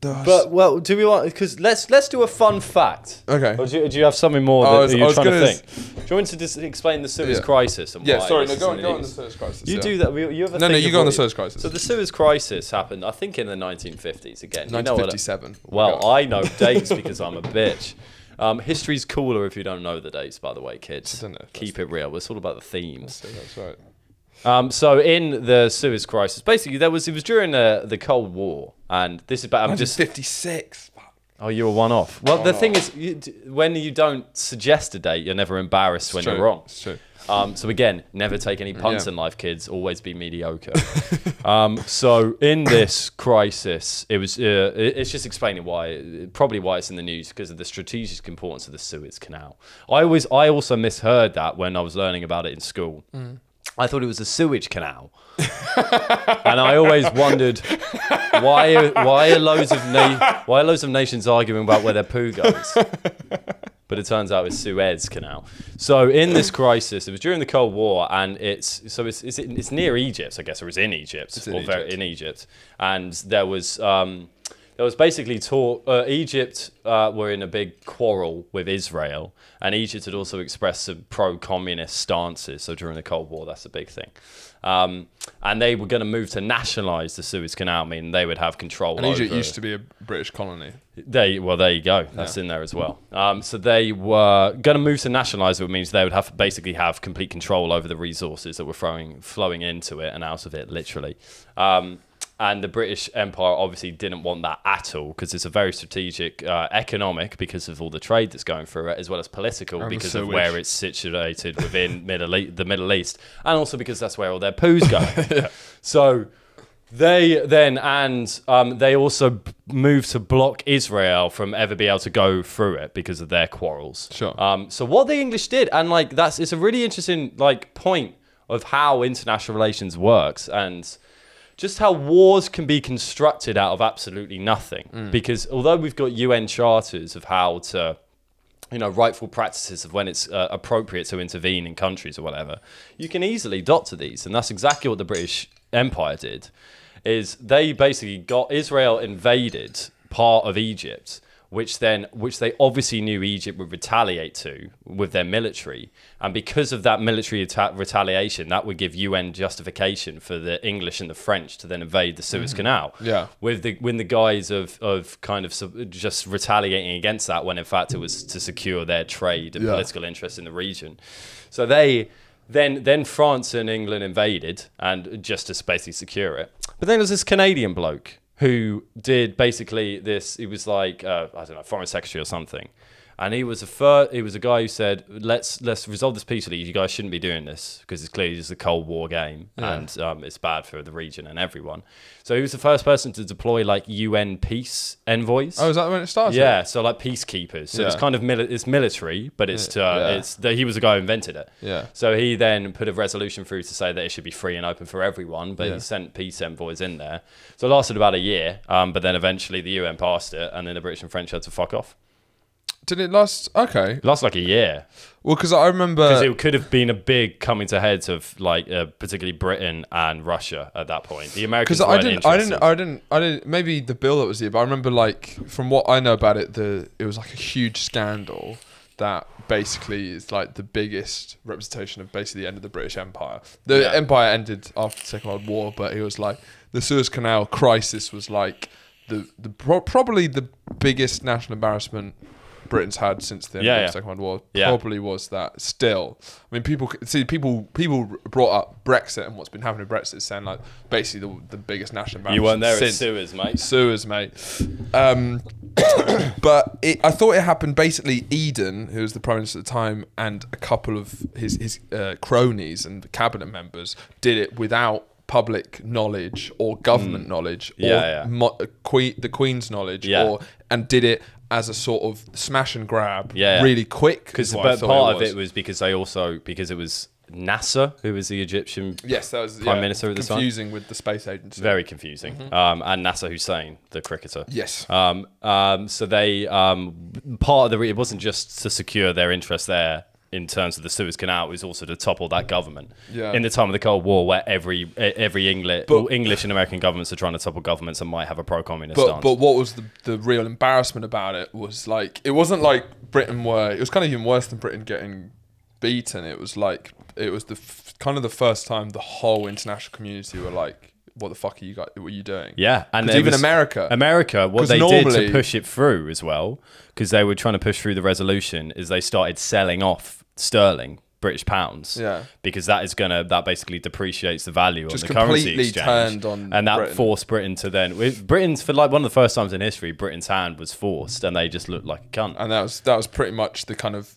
But well, do we want? Because let's do a fun fact. Okay. Or do you have something more that you're trying to think? Do you want to just explain the Suez Crisis? And why sorry. No, this go is in on the Suez Crisis. You do that. You have a No, thing you go on the Suez Crisis. So the Suez Crisis happened, I think, in the 1950s again. 1957. Well, I know dates because I'm a bitch. History's cooler if you don't know the dates, by the way, kids. Keep it real. It's all about the themes. That's right. So in the Suez Crisis, basically, it was during the Cold War, and this is about 1956. Oh, you were one off. Well, the thing is, when you don't suggest a date, you're never embarrassed when you're wrong. It's true. So again, never take any punts in life, kids. Always be mediocre. So in this crisis, it's just explaining probably why it's in the news, because of the strategic importance of the Suez Canal. I also misheard that when I was learning about it in school. I thought it was a sewage canal, and I always wondered why are loads of nations arguing about where their poo goes. But it turns out it's Suez Canal. So in this crisis, it was during the Cold War, and it's near Egypt, I guess, or it's in Egypt, in Egypt, and there was basically Egypt were in a big quarrel with Israel, and Egypt had also expressed some pro-communist stances. So during the Cold War, that's a big thing. And they were going to move to nationalise the Suez Canal, meaning they would have control over... And Egypt used to be a British colony. There you go. That's in there as well. So they were going to move to nationalise it, which means they would basically have complete control over the resources that were flowing into it and out of it, literally. And the British Empire obviously didn't want that at all, because it's a very strategic, economic, because of all the trade that's going through it, as well as political, because of where it's situated within the Middle East, and also because that's where all their poos go. So they they also moved to block Israel from ever being able to go through it because of their quarrels. Sure. So what the English did, and it's a really interesting point of how international relations works, and just how wars can be constructed out of absolutely nothing. Because although we've got UN charters of how to, rightful practices of when it's appropriate to intervene in countries or whatever, you can easily dot to these. And that's exactly what the British Empire did, is they basically got Israel invaded part of Egypt, which they obviously knew Egypt would retaliate to with their military. And because of that military retaliation, that would give UN justification for the English and the French to then invade the Suez Canal. Yeah. With the guise of kind of just retaliating against that, when in fact it was to secure their trade and political interests in the region. So then France and England invaded, and just to basically secure it. But then there's this Canadian bloke who did basically this. He was like, I don't know, foreign secretary or something. And he was a guy who said, let's resolve this peacefully. You guys shouldn't be doing this, because it's clearly just a Cold War game, and it's bad for the region and everyone. So he was the first person to deploy UN peace envoys. Oh, is that when it started? Yeah, so peacekeepers. So it's kind of it's military, but he was the guy who invented it. Yeah. So he then put a resolution through to say that it should be free and open for everyone, but he sent peace envoys in there. So it lasted about a year, but then eventually the UN passed it, and then the British and French had to fuck off. Did it last? Okay. It lasted like a year. Well, because I remember... Because it could have been a big coming to heads of particularly Britain and Russia at that point. The Americans weren't interested. I didn't. Maybe the bill that was here, but I remember from what I know about it, it was like a huge scandal that basically is like the biggest representation of basically the end of the British Empire. The empire ended after the Second World War, but it was like the Suez Canal crisis was like probably the biggest national embarrassment Britain's had since the end of the Second World War. Probably was that still. I mean, people brought up Brexit and what's been happening with Brexit, saying like basically the biggest national embarrassment. You weren't there at Suez, mate. Suez, mate. But I thought it happened basically. Eden, who was the Prime Minister at the time, and a couple of his cronies and cabinet members did it without public knowledge or government knowledge or the Queen's knowledge, and did it as a sort of smash and grab really quick. But part of it was because it was Nasser, who was the Egyptian Yes, that was prime minister at the time. Confusing with the space agency. Very confusing. And Nasser Hussein, the cricketer. Yes. So they part of the it wasn't just to secure their interest there in terms of the Suez Canal, it was also to topple that government. Yeah. In the time of the Cold War, where every English and American governments are trying to topple governments that might have a pro-communist stance. But what was the real embarrassment about it was like, it wasn't like Britain it was kind of even worse than Britain getting beaten. It was like, it was kind of the first time the whole international community were like, what the fuck are you guys? What are you doing? Yeah, and even America, what they did to push it through as well, because they were trying to push through the resolution, is they started selling off sterling, British pounds, because that basically depreciates the value on the currency exchange, and that Britain. forced Britain to then Britain's for like one of the first times in history, Britain's hand was forced, and they just looked like a cunt. And that was pretty much the kind of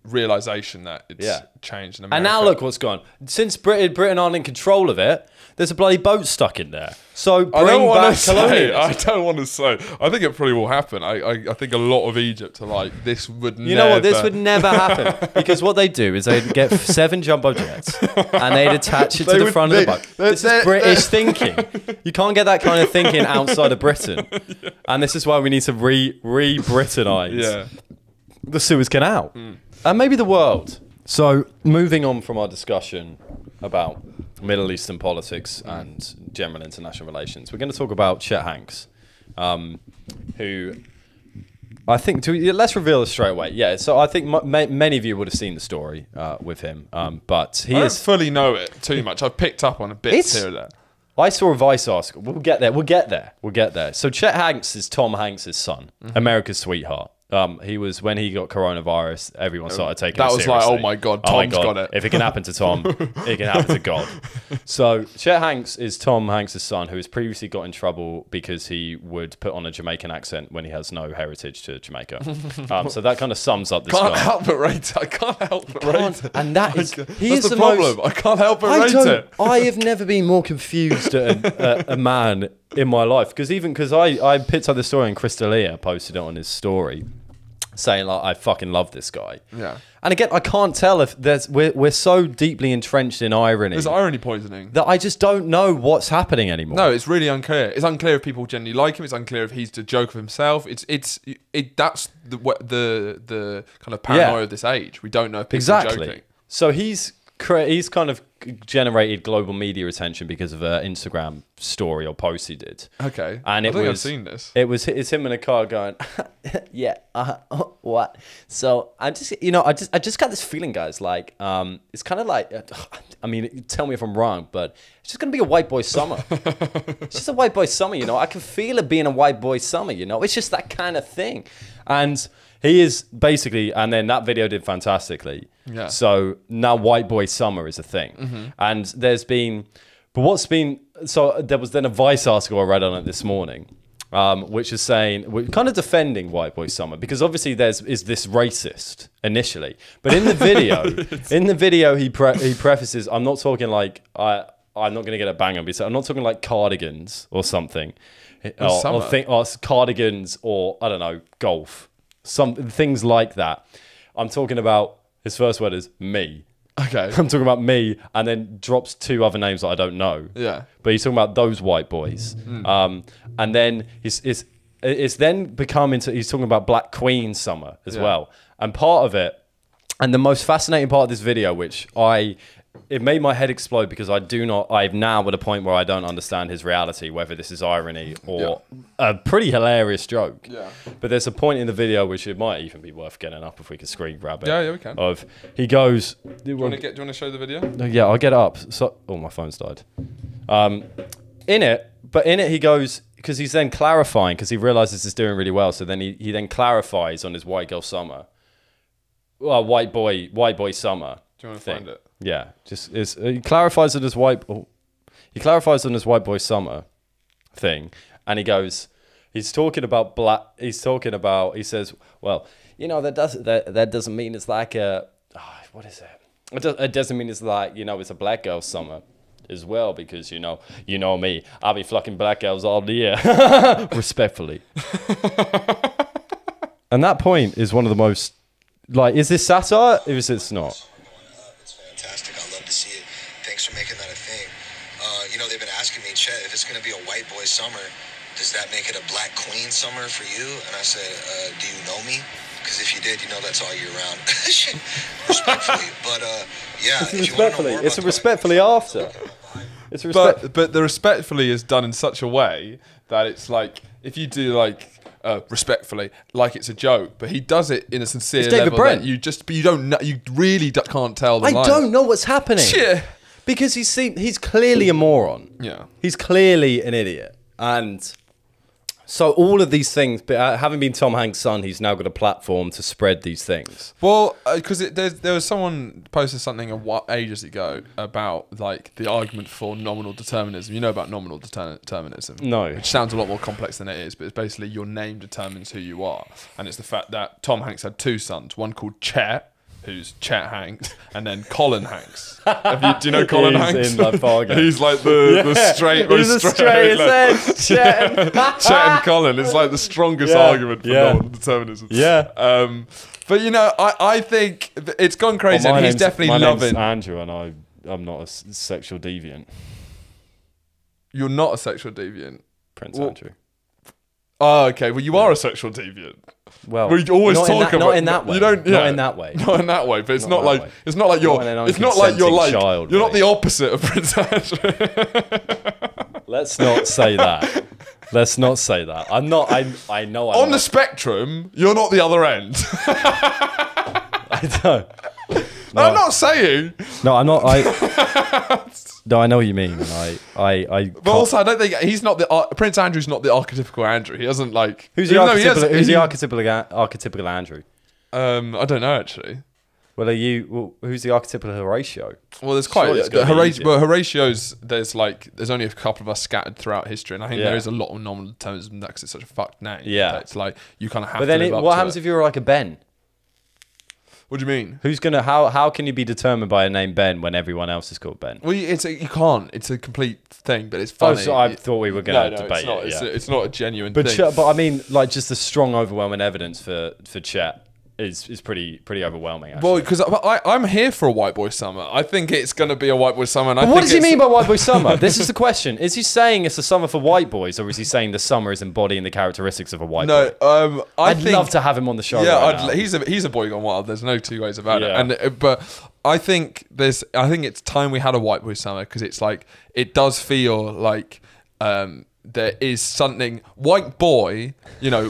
realization that it's changed in America. And now look what's gone. Since Britain aren't in control of it, there's a bloody boat stuck in there. So bring back colonialism. I don't want to say. I think it probably will happen. I think a lot of Egypt are like, this would never... You know what? This would never happen. Because what they do is they'd get 7 jumbo jets and they'd attach it to the front of the boat. This is British thinking. You can't get that kind of thinking outside of Britain. And this is why we need to re-Britanize the Suez Canal. And maybe the world. So, moving on from our discussion about Middle Eastern politics and general international relations, we're going to talk about Chet Hanks, who I think, let's reveal this straight away. Yeah, so I think many of you would have seen the story with him, but I don't fully know it too much. I've picked up on a bit here and there. I saw a Vice article. We'll get there. So Chet Hanks is Tom Hanks' son, America's sweetheart. He was, when he got coronavirus, everyone started taking it seriously. That was like, oh my God, Tom's got it. If it can happen to Tom, it can happen to God. So Chet Hanks is Tom Hanks' son, who has previously got in trouble because he would put on a Jamaican accent when he has no heritage to Jamaica. So that kind of sums up this guy. I can't help but rate it. And that's the problem. I can't help but rate it. I have never been more confused at a man in my life, because I picked up the story and Chris D'Elia posted it on his story, saying like, I fucking love this guy. Yeah. And again, I can't tell if we're so deeply entrenched in irony. There's irony poisoning. That I just don't know what's happening anymore. No, it's really unclear. It's unclear if people genuinely like him. It's unclear if he's the joke of himself. That's the kind of paranoia of this age. We don't know if people are joking. So he's kind of generated global media attention because of an Instagram story or post he did. Okay. And I've seen this. It's him in a car going, what? So I just got this feeling, guys, like, it's kind of like, I mean, tell me if I'm wrong, but it's just going to be a white boy summer. It's just a white boy summer, I can feel it being a white boy summer, It's just that kind of thing. And he is basically, and then that video did fantastically. Yeah. So now white boy summer is a thing. And there was then a Vice article I read on it this morning, which is saying, we're kind of defending white boy summer, because obviously is this racist initially. But in the video, he prefaces, I'm not talking like, I'm not going to get a bang on, but I'm not talking like cardigans or something. Or cardigans or, I don't know, golf. Some things like that. I'm talking about, his first word is me. Okay. I'm talking about me, and then drops 2 other names that I don't know. Yeah. But he's talking about those white boys. And then it's then become into, he's talking about Black Queen summer as well. And part of it, and the most fascinating part of this video, which it made my head explode, because I'm now at a point where I don't understand his reality, whether this is irony or a pretty hilarious joke. Yeah. But there's a point in the video which it might even be worth getting up if we could screen grab it. Yeah, we can. He goes, do you want to show the video? Yeah, I'll get it up. So, my phone's died. In it he goes, because he's then clarifying, because he realizes it's doing really well. So then he then clarifies on his white girl summer. Well, white boy summer. Do you want to find it? Yeah, he clarifies on his white boy summer thing, and he goes, he says, well, that doesn't mean it's like what is it? It doesn't mean it's like, it's a black girl summer as well, because you know me, I'll be fucking black girls all the year, respectfully. And that point is one of the most, like, is this satire? It's not. It's fantastic. I love it's going to be a white boy summer, does that make it a black queen summer for you? And I said, do you know me? Because if you did, you know that's all year round. Respectfully. But, yeah. It's a respectfully after. It's respect. But the respectfully is done in such a way that it's like, if you do like, respectfully, like it's a joke, but he does it in a sincere level that you don't know, you really can't tell the lines. Don't know what's happening. Yeah. Because he's clearly a moron. Yeah. He's clearly an idiot. And so all of these things, but having been Tom Hanks' son, he's now got a platform to spread these things. Well, because there was someone posted something ages ago about like the argument for nominal determinism. You know about nominal determinism? No. Which sounds a lot more complex than it is, but it's basically your name determines who you are. And it's the fact that Tom Hanks had two sons, one called Chet, who's Chet Hank, and then Colin Hanks. Do you know Colin Hanks? He's like the straight. He's the straightest edge. Chet and Colin. It's like the strongest argument for nominal determinism. Yeah. But you know, I think it's gone crazy. And he's definitely loving. My name's Andrew, and I'm not a sexual deviant. You're not a sexual deviant, Prince Andrew. Oh, okay. Well, you are a sexual deviant. Well, we always talk about not in that way. You don't, not in that way. Not in that way. But it's not like you're. It's not like you're like you're not the opposite of Prince Andrew. Let's not say that. Let's not say that. I'm not. I know. On the spectrum, you're not the other end. I don't. No. I'm not saying. No, I'm not. No, I know what you mean. And I but also, I don't think he's not the Prince Andrew's not the archetypical Andrew. He doesn't like. Who's the archetypical Andrew? I don't know actually. Well, who's the archetypical Horatio? Well, there's quite Horatio's. There's only a couple of us scattered throughout history, and I think there is a lot of nominal determinism in that because it's such a fucked name. Yeah, it's like you kind of have. But then, what happens if you're like a Ben? What do you mean? Who's gonna? How can you be determined by a name Ben when everyone else is called Ben? Well, you can't. It's a complete thing, but it's funny. Oh, so I thought we were gonna debate it's not. it. It's not a genuine thing. But I mean, like, just the strong, overwhelming evidence for Chet is pretty overwhelming. Actually. Well, because I'm here for a white boy summer. I think it's going to be a white boy summer. And what does he mean by white boy summer? This is the question. Is he saying it's a summer for white boys, or is he saying the summer is embodying the characteristics of a white boy? No, I'd love to have him on the show. Yeah, he's a boy gone wild. There's no two ways about it. But I think it's time we had a white boy summer because it's like it does feel like. There is something white boy,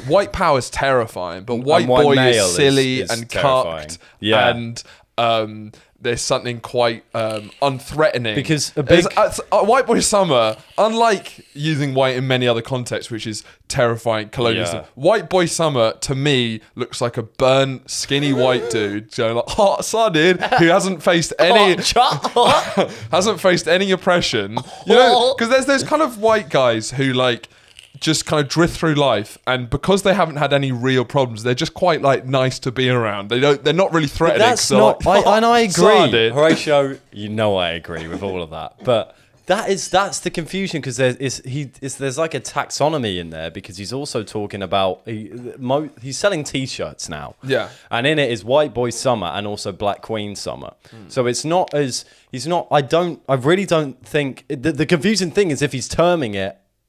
white power is terrifying, but white boy is silly and cucked, and there's something quite unthreatening because a white boy summer, unlike using white in many other contexts, which is terrifying colonialism. White boy summer to me looks like a burnt, skinny white dude going like hot sodded who hasn't faced any oppression. Because there's those kind of white guys who like just kind of drift through life, and because they haven't had any real problems, they're just quite like nice to be around. They're not really threatening. That's not. And I agree, Horatio. I agree with all of that, but that's the confusion because there's like a taxonomy in there because he's also talking about he's selling T-shirts now. Yeah, and in it is White Boy Summer and also Black Queen Summer. So it's not as he's not. I really don't think the confusing thing is if he's terming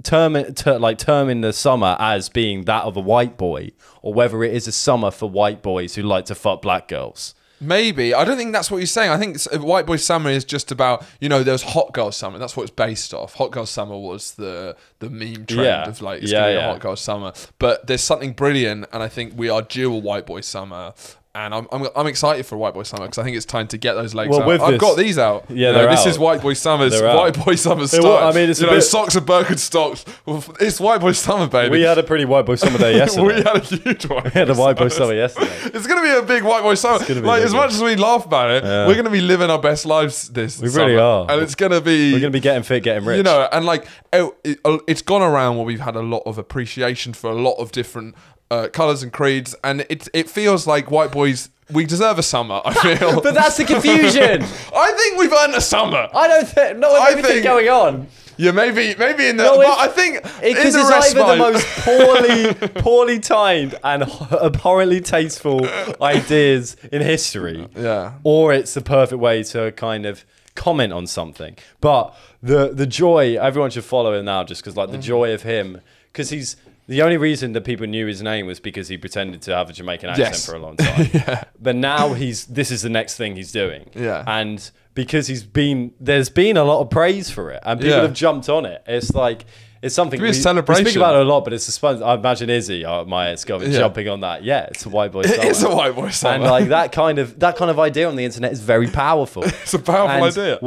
the summer as being that of a white boy, or whether it is a summer for white boys who like to fuck black girls. Maybe. I don't think that's what he's saying. I think White Boy Summer is just about, there's Hot Girl Summer. That's what it's based off. Hot Girl Summer was the meme trend of like, it's going to be a Hot Girl Summer. But there's something brilliant, and I think we are due a White Boy Summer. And I'm excited for White Boy Summer because I think it's time to get those legs out. I've got these out. Yeah, this is White Boy Summer's White Boy Summer style. I mean, it's socks are Birkenstocks. Well, it's White Boy Summer, baby. We had a pretty White Boy Summer day yesterday. We had a huge one. We had a White Boy Summer yesterday. It's going to be a big White Boy Summer. Like as much as we laugh about it, we're going to be living our best lives this summer. We really are. And it's going to be... We're going to be getting fit, getting rich. And like it's gone around where we've had a lot of appreciation for a lot of different colours and creeds, and it feels like white boys... We deserve a summer, I feel. But that's the confusion. I think we've earned a summer. I don't think... Not with everything going on. Yeah, maybe in the... but I think because it's either the most poorly timed and abhorrently tasteful ideas in history. Yeah. Or it's the perfect way to kind of comment on something. But the joy, everyone should follow him now, just because like the joy of him, because he's the only reason that people knew his name was because he pretended to have a Jamaican accent for a long time. But now this is the next thing he's doing. And because there's been a lot of praise for it, and people have jumped on it. It's like, it's something we speak about it a lot, but it's a suspense. I imagine Izzy, my ex-girlfriend, jumping on that. Yeah, it's a white boy summer. It's a white boy summer. And like that kind of idea on the internet is very powerful. It's a powerful idea.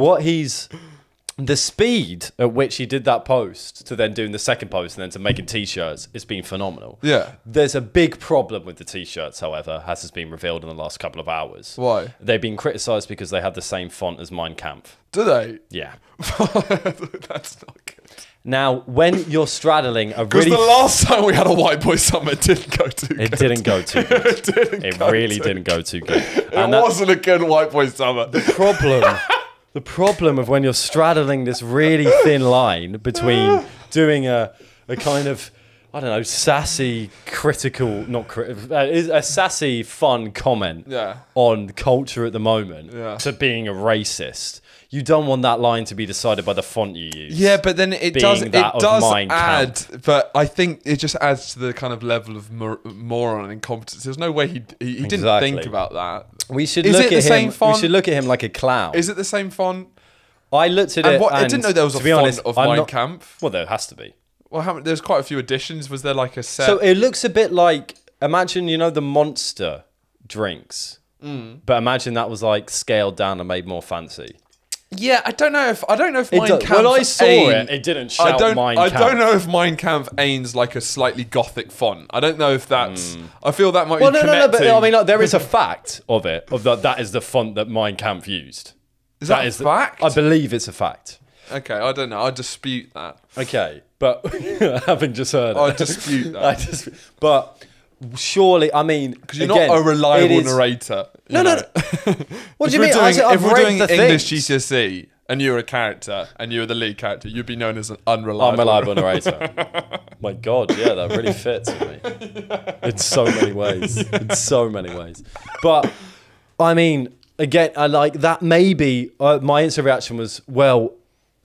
The speed at which he did that post to then doing the second post and then to making t-shirts, it's been phenomenal. Yeah. There's a big problem with the t-shirts, however, as has been revealed in the last couple of hours. Why? They've been criticised because they have the same font as Mein Kampf. Do they? Yeah. That's not good. Now, when you're straddling a Because really... the last time we had a white boy summer, it didn't go too good. It didn't go too good. It really didn't go too good. It wasn't a good white boy summer. The problem of when you're straddling this really thin line between doing a kind of, I don't know, sassy, a sassy, fun comment on culture at the moment to being a racist. You don't want that line to be decided by the font you use. Yeah, but then it does add, but I think it just adds to the kind of level of moron and incompetence. There's no way he didn't think about that. We should look at him. We should look at him like a clown. Is it the same font? I looked at it. I didn't know there was a font of Mein Kampf. Well, there has to be. Well, there's quite a few editions. Was there like a set? So it looks a bit like, imagine, the Monster drinks, but imagine that was like scaled down and made more fancy. Yeah, I don't know if Mein Kampf. When I saw it didn't shout Mein Kampf. I don't know if Mein Kampf aims like a slightly gothic font. I don't know if that's. I feel that might be connecting. No, but I mean, like, there is a fact of it, that is the font that Mein Kampf used. Is that a fact? I believe it's a fact. Okay, I don't know. I dispute that. Okay, but having just heard it. I dispute that. But surely, I mean... Because you're not a reliable narrator. No. What do you mean? If we're doing English GCSE and you're a character and you're the lead character, you'd be known as an unreliable narrator. My God, yeah, that really fits with me. In so many ways. But, I mean, again, I like that maybe my instant reaction was, well...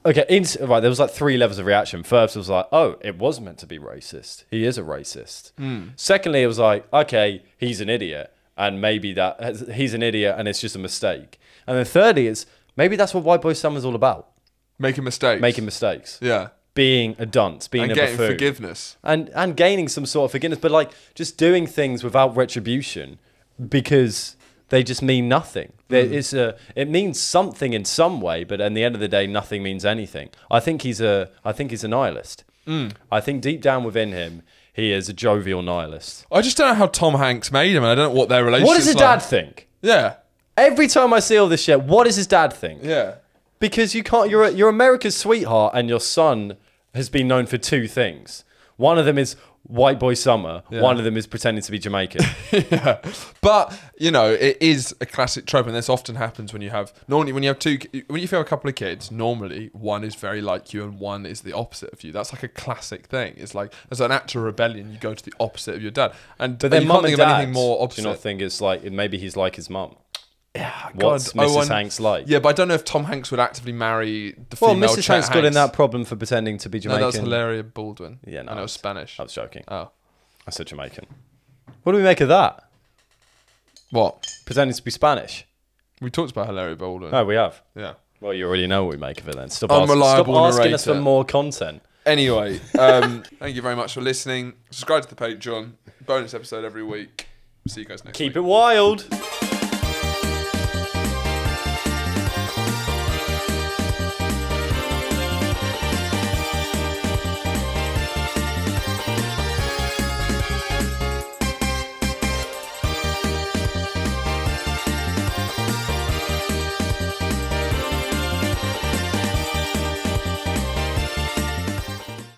Okay, right, there was like 3 levels of reaction. First, it was like, oh, it was meant to be racist. He is a racist. Secondly, it was like, okay, he's an idiot. And maybe he's an idiot and it's just a mistake. And then thirdly, it's maybe that's what White Boy Summer's all about. Making mistakes. Yeah. Being a dunce, being a buffoon. Getting forgiveness. And gaining some sort of forgiveness. But like, just doing things without retribution because... they just mean nothing. It means something in some way, but at the end of the day, nothing means anything. I think he's a nihilist. I think deep down within him, he is a jovial nihilist. I just don't know how Tom Hanks made him, and I don't know what their relationship is. What does his dad think? Yeah. Every time I see all this shit, what does his dad think? Yeah. Because you can't. You're America's sweetheart, and your son has been known for 2 things. One of them is White Boy Summer. Yeah. One of them is pretending to be Jamaican. Yeah, but it is a classic trope, and this often happens when you have when you have a couple of kids. Normally, one is very like you, and one is the opposite of you. That's like a classic thing. It's like as an act of rebellion, you go to the opposite of your dad. But then mum and dad, anything more opposite. Do you not think it's like maybe he's like his mum? Yeah, what's Mrs. Hanks like? Yeah, but I don't know if Tom Hanks would actively marry the female. Well, Mrs. Hanks got in that problem for pretending to be Jamaican. No, that was Hilaria Baldwin. Yeah, no, and it was Spanish. I was joking. Oh, I said Jamaican. What do we make of that? What? Pretending to be Spanish. We talked about Hilaria Baldwin. Oh, we have. Yeah. Well, you already know what we make of it then. Stop Unreliable asking us for more content. Anyway, thank you very much for listening. Subscribe to the Patreon. Bonus episode every week. See you guys next week. Keep it wild.